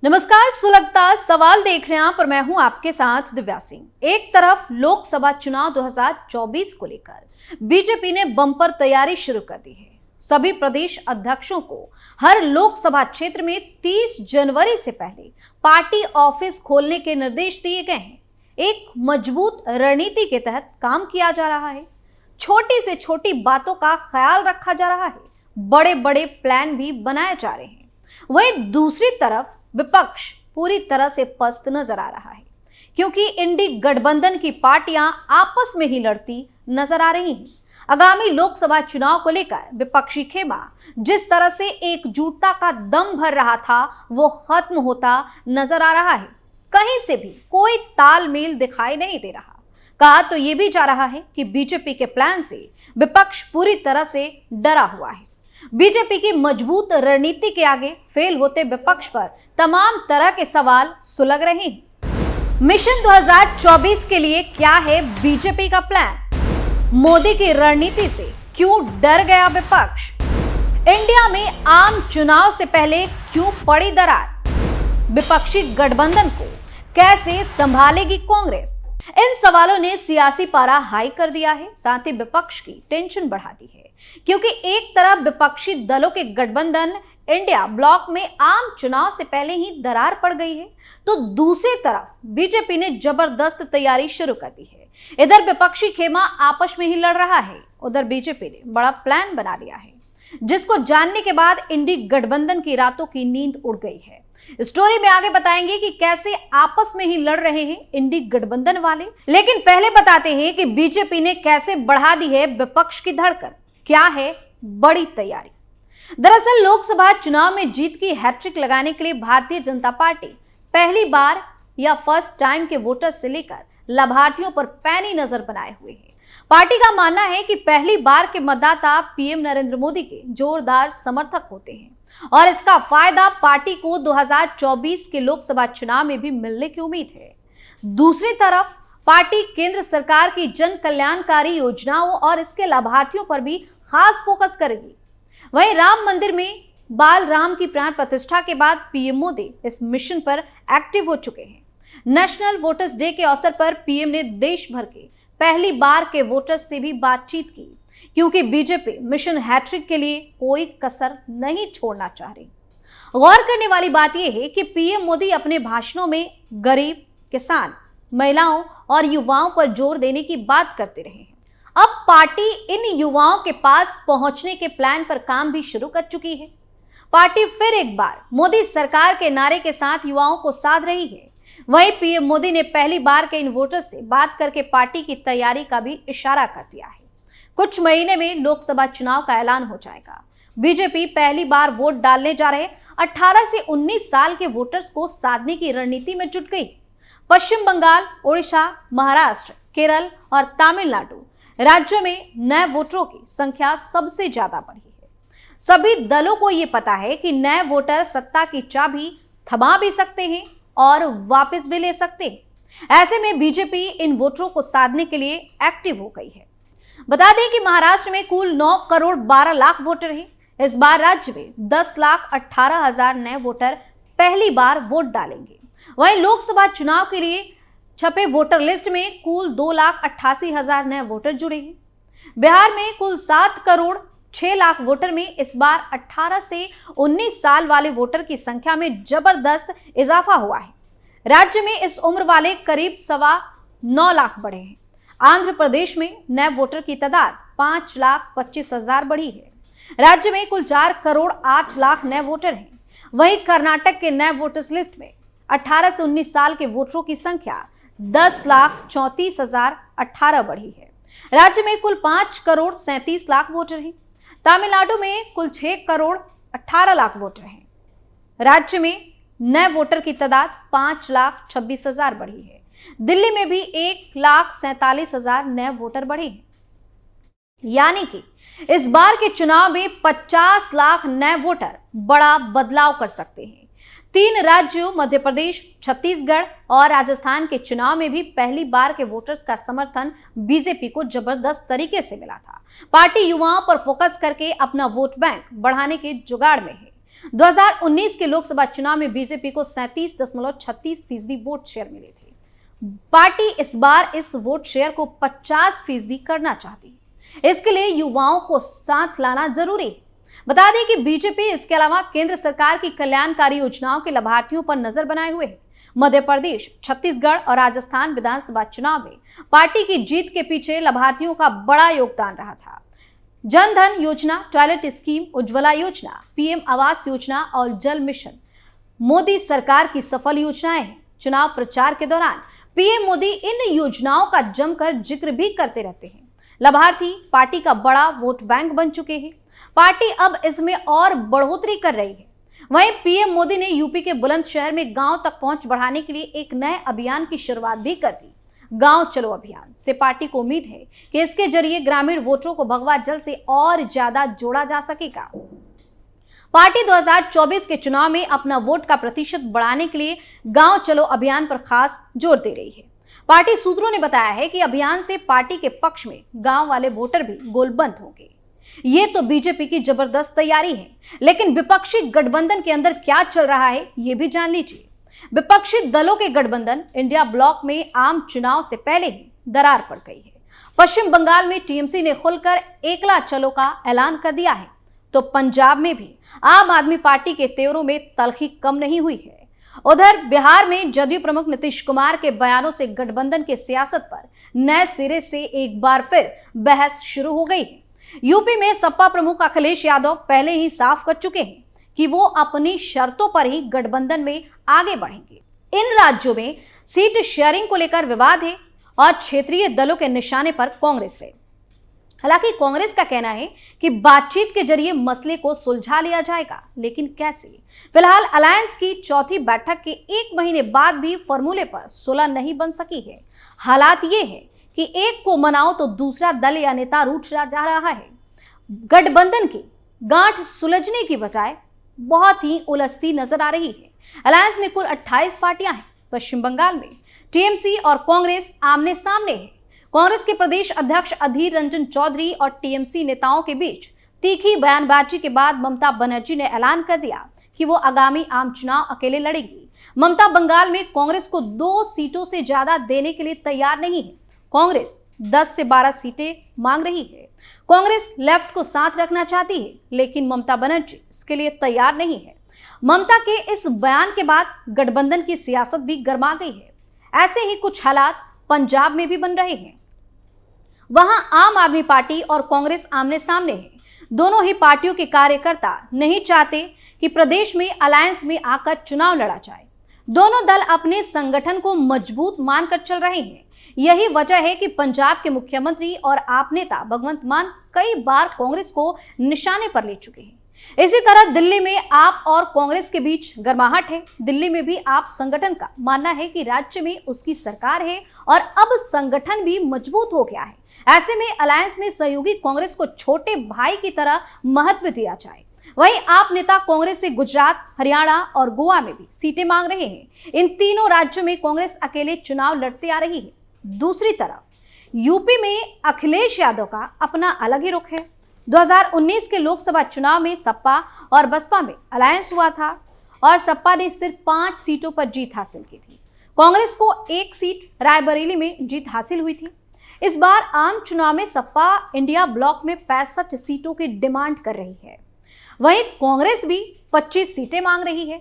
नमस्कार, सुलगता सवाल देख रहे हैं आप और मैं हूं आपके साथ दिव्या सिंह। एक तरफ लोकसभा चुनाव 2024 को लेकर बीजेपी ने बम्पर तैयारी शुरू कर दी है। सभी प्रदेश अध्यक्षों को हर लोकसभा क्षेत्र में 30 जनवरी से पहले पार्टी ऑफिस खोलने के निर्देश दिए गए हैं। एक मजबूत रणनीति के तहत काम किया जा रहा है। छोटी से छोटी बातों का ख्याल रखा जा रहा है, बड़े बड़े प्लान भी बनाए जा रहे हैं। वहीं दूसरी तरफ विपक्ष पूरी तरह से पस्त नजर आ रहा है, क्योंकि इंडी गठबंधन की पार्टियां आपस में ही लड़ती नजर आ रही हैं। आगामी लोकसभा चुनाव को लेकर विपक्षी खेमा जिस तरह से एकजुटता का दम भर रहा था, वो खत्म होता नजर आ रहा है। कहीं से भी कोई तालमेल दिखाई नहीं दे रहा। कहा तो ये भी जा रहा है कि बीजेपी के प्लान से विपक्ष पूरी तरह से डरा हुआ है। बीजेपी की मजबूत रणनीति के आगे फेल होते विपक्ष पर तमाम तरह के सवाल सुलग रहे हैं। मिशन 2024 के लिए क्या है बीजेपी का प्लान? मोदी की रणनीति से क्यों डर गया विपक्ष? इंडिया में आम चुनाव से पहले क्यों पड़ी दरार? विपक्षी गठबंधन को कैसे संभालेगी कांग्रेस? इन सवालों ने सियासी पारा हाई कर दिया है, साथ ही विपक्ष की टेंशन बढ़ा दी है, क्योंकि एक तरफ विपक्षी दलों के गठबंधन इंडिया ब्लॉक में आम चुनाव से पहले ही दरार पड़ गई है, तो दूसरी तरफ बीजेपी ने जबरदस्त तैयारी शुरू कर दी है। इधर विपक्षी खेमा आपस में ही लड़ रहा है, उधर बीजेपी ने बड़ा प्लान बना लिया है, जिसको जानने के बाद इंडी गठबंधन की रातों की नींद उड़ गई है। स्टोरी में आगे बताएंगे कि कैसे आपस में ही लड़ रहे हैं इंडी गठबंधन वाले, लेकिन पहले बताते हैं कि बीजेपी ने कैसे बढ़ा दी है विपक्ष की धड़कन। क्या है बड़ी तैयारी? दरअसल लोकसभा चुनाव में जीत की हैट्रिक लगाने के लिए भारतीय जनता पार्टी पहली बार या फर्स्ट टाइम के वोटर्स से लेकर लाभार्थियों पर पैनी नजर बनाए हुए है। पार्टी का मानना है कि पहली बार के मतदाता पीएम नरेंद्र मोदी के जोरदार समर्थक होते हैं और इसका फायदा पार्टी को 2024 के लोकसभा चुनाव में भी मिलने की उम्मीद है। दूसरी तरफ पार्टी केंद्र सरकार की जन कल्याणकारी योजनाओं और इसके लाभार्थियों पर भी खास फोकस करेगी। वहीं राम मंदिर में बाल राम की प्राण प्रतिष्ठा के बाद पीएम मोदी इस मिशन पर एक्टिव हो चुके हैं। नेशनल वोटर्स डे के अवसर पर पीएम ने देश भर के पहली बार के वोटर्स से भी बातचीत की, क्योंकि बीजेपी मिशन हैट्रिक के लिए कोई कसर नहीं छोड़ना चाह रही। गौर करने वाली बात यह है कि पीएम मोदी अपने भाषणों में गरीब, किसान, महिलाओं और युवाओं पर जोर देने की बात करते रहे हैं। अब पार्टी इन युवाओं के पास पहुंचने के प्लान पर काम भी शुरू कर चुकी है। पार्टी फिर एक बार मोदी सरकार के नारे के साथ युवाओं को साध रही है। वहीं पीएम मोदी ने पहली बार के इन वोटर्स से बात करके पार्टी की तैयारी का भी इशारा कर दिया है। कुछ महीने में लोकसभा चुनाव का ऐलान हो जाएगा। बीजेपी पहली बार वोट डालने जा रहे 18 से 19 साल के वोटर्स को साधने की रणनीति में जुट गई। पश्चिम बंगाल, ओडिशा, महाराष्ट्र, केरल और तमिलनाडु राज्यों में नए वोटरों की संख्या सबसे ज्यादा बढ़ी है। सभी दलों को यह पता है कि नए वोटर सत्ता की चाबी थमा भी सकते हैं और वापस भी ले सकते हैं। ऐसे में बीजेपी इन वोटरों को साधने के लिए एक्टिव हो गई है। बता दें कि महाराष्ट्र में कुल 9 करोड़ 12 लाख वोटर हैं। इस बार राज्य में 10,18,000 नए वोटर पहली बार वोट डालेंगे। वहीं लोकसभा चुनाव के लिए छपे वोटर लिस्ट में कुल 2,88,000 नए वोटर जुड़े हैं। बिहार में कुल 7 करोड़ 6 लाख वोटर में इस बार 18 से 19 साल वाले वोटर की संख्या में जबरदस्त इजाफा हुआ है। राज्य में इस उम्र वाले करीब 9.25 लाख बढ़े हैं। आंध्र प्रदेश में नए वोटर की तादाद 5,25,000 बढ़ी है। राज्य में कुल 4 करोड़ 8 लाख नए वोटर हैं। वहीं कर्नाटक के नए वोटर्स लिस्ट में 18 से 19 साल के वोटरों की संख्या 10,34,018 बढ़ी है। राज्य में कुल 5 करोड़ 37 लाख वोटर हैं। तमिलनाडु में कुल 6 करोड़ 18 लाख वोटर हैं। राज्य में नए वोटर की तादाद 5,26,000 बढ़ी है। दिल्ली में भी 1,47,000 नए वोटर बढ़े हैं। यानी कि इस बार के चुनाव में 50 लाख नए वोटर बड़ा बदलाव कर सकते हैं। 3 राज्यों मध्य प्रदेश, छत्तीसगढ़ और राजस्थान के चुनाव में भी पहली बार के वोटर्स का समर्थन बीजेपी को जबरदस्त तरीके से मिला था। पार्टी युवाओं पर फोकस करके अपना वोट बैंक बढ़ाने के जुगाड़ में है। 2019 के लोकसभा चुनाव में बीजेपी को 37.36% वोट शेयर मिले थे। पार्टी इस बार इस वोट शेयर को 50% करना चाहती है। इसके लिए युवाओं को साथ लाना जरूरी है। बता दें कि बीजेपी इसके अलावा केंद्र सरकार की कल्याणकारी योजनाओं के लाभार्थियों पर नजर बनाए हुए है। मध्य प्रदेश, छत्तीसगढ़ और राजस्थान विधानसभा चुनाव में पार्टी की जीत के पीछे लाभार्थियों का बड़ा योगदान रहा था। जन धन योजना, टॉयलेट स्कीम, उज्ज्वला योजना, पीएम आवास योजना और जल मिशन मोदी सरकार की सफल योजनाएं हैं। चुनाव प्रचार के दौरान पीएम मोदी इन योजनाओं का जमकर जिक्र भी करते रहते हैं। लाभार्थी पार्टी का बड़ा वोट बैंक बन चुके हैं। पार्टी अब इसमें और बढ़ोतरी कर रही है। वहीं पीएम मोदी ने यूपी के बुलंदशहर में गांव तक पहुंच बढ़ाने के लिए एक नए अभियान की शुरुआत भी कर दी। गांव चलो अभियान से पार्टी को उम्मीद है कि इसके जरिए ग्रामीण वोटरों को भगवा जल से और ज्यादा जोड़ा जा सकेगा। पार्टी 2024 के चुनाव में अपना वोट का प्रतिशत बढ़ाने के लिए गांव चलो अभियान पर खास जोर दे रही है। पार्टी सूत्रों ने बताया है कि अभियान से पार्टी के पक्ष में गांव वाले वोटर भी गोलबंद होंगे। ये तो बीजेपी की जबरदस्त तैयारी है, लेकिन विपक्षी गठबंधन के अंदर क्या चल रहा है ये भी जान लीजिए। विपक्षी दलों के गठबंधन इंडिया ब्लॉक में आम चुनाव से पहले ही दरार पड़ गई है। पश्चिम बंगाल में टीएमसी ने खुलकर एकला चलो का ऐलान कर दिया है, तो पंजाब में भी आम आदमी पार्टी के तेवरों में तल्खी कम नहीं हुई है। उधर बिहार में जदयू प्रमुख नीतीश कुमार के बयानों से गठबंधन के सियासत पर नए सिरे से एक बार फिर बहस शुरू हो गई है। यूपी में सपा प्रमुख अखिलेश यादव पहले ही साफ कर चुके हैं कि वो अपनी शर्तों पर ही गठबंधन में आगे बढ़ेंगे। इन राज्यों में सीट शेयरिंग को लेकर विवाद है और क्षेत्रीय दलों के निशाने पर कांग्रेस है। हालांकि कांग्रेस का कहना है कि बातचीत के जरिए मसले को सुलझा लिया जाएगा, लेकिन कैसे? फिलहाल अलायंस की चौथी बैठक के 1 महीने बाद भी फॉर्मूले पर सुलह नहीं बन सकी है। हालात ये है कि एक को मनाओ तो दूसरा दल या नेता रूठ जा रहा है। गठबंधन की गांठ सुलझने की बजाय बहुत ही उलझती नजर आ रही है। अलायंस में कुल 28 पार्टियां हैं। पश्चिम बंगाल में टीएमसी और कांग्रेस आमने सामने है। कांग्रेस के प्रदेश अध्यक्ष अधीर रंजन चौधरी और टीएमसी नेताओं के बीच तीखी बयानबाजी के बाद ममता बनर्जी ने ऐलान कर दिया कि वो आगामी आम चुनाव अकेले लड़ेंगी। ममता बंगाल में कांग्रेस को 2 सीटों से ज्यादा देने के लिए तैयार नहीं है। कांग्रेस 10 से 12 सीटें मांग रही है। कांग्रेस लेफ्ट को साथ रखना चाहती है, लेकिन ममता बनर्जी इसके लिए तैयार नहीं है। ममता के इस बयान के बाद गठबंधन की सियासत भी गर्मा गई है। ऐसे ही कुछ हालात पंजाब में भी बन रहे हैं। वहां आम आदमी पार्टी और कांग्रेस आमने सामने है। दोनों ही पार्टियों के कार्यकर्ता नहीं चाहते कि प्रदेश में अलायंस में आकर चुनाव लड़ा जाए। दोनों दल अपने संगठन को मजबूत मानकर चल रहे हैं। यही वजह है कि पंजाब के मुख्यमंत्री और आप नेता भगवंत मान कई बार कांग्रेस को निशाने पर ले चुके हैं। इसी तरह दिल्ली में आप और कांग्रेस के बीच गर्माहट है। दिल्ली में भी आप संगठन का मानना है कि राज्य में उसकी सरकार है और अब संगठन भी मजबूत हो गया है। ऐसे में अलायंस में सहयोगी कांग्रेस को छोटे भाई की तरह महत्व दिया जाए। वहीं आप नेता कांग्रेस से गुजरात, हरियाणा और गोवा में भी सीटें मांग रहे हैं। इन तीनों राज्यों में कांग्रेस अकेले चुनाव लड़ते आ रही है। दूसरी तरफ यूपी में अखिलेश यादव का अपना अलग ही रुख है। 2019 के लोकसभा चुनाव में सपा और बसपा में अलायंस हुआ था और सपा ने सिर्फ 5 सीटों पर जीत हासिल की थी। कांग्रेस को 1 सीट रायबरेली में जीत हासिल हुई थी। इस बार आम चुनाव में सपा इंडिया ब्लॉक में 65 सीटों की डिमांड कर रही है। वहीं कांग्रेस भी 25 सीटें मांग रही है।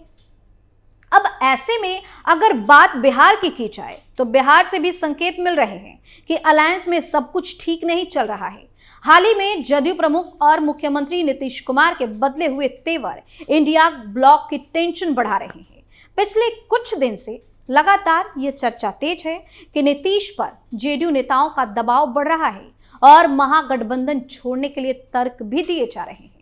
अब ऐसे में अगर बात बिहार की जाए तो बिहार से भी संकेत मिल रहे हैं कि अलायंस में सब कुछ ठीक नहीं चल रहा है। हाल ही में जदयू प्रमुख और मुख्यमंत्री नीतीश कुमार के बदले हुए तेवर इंडिया ब्लॉक की टेंशन बढ़ा रहे हैं। पिछले कुछ दिन से लगातार ये चर्चा तेज है कि नीतीश पर जेडीयू नेताओं का दबाव बढ़ रहा है और महागठबंधन छोड़ने के लिए तर्क भी दिए जा रहे हैं।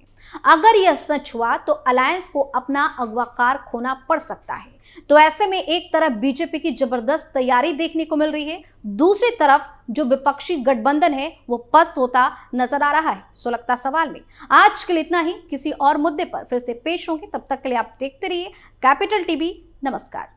अगर यह सच हुआ तो अलायंस को अपना अगवाकार खोना पड़ सकता है। तो ऐसे में एक तरफ बीजेपी की जबरदस्त तैयारी देखने को मिल रही है, दूसरी तरफ जो विपक्षी गठबंधन है वो पस्त होता नजर आ रहा है। सुलगता सवाल में आज के लिए इतना ही। किसी और मुद्दे पर फिर से पेश होंगे, तब तक के लिए आप देखते रहिए कैपिटल टीवी। नमस्कार।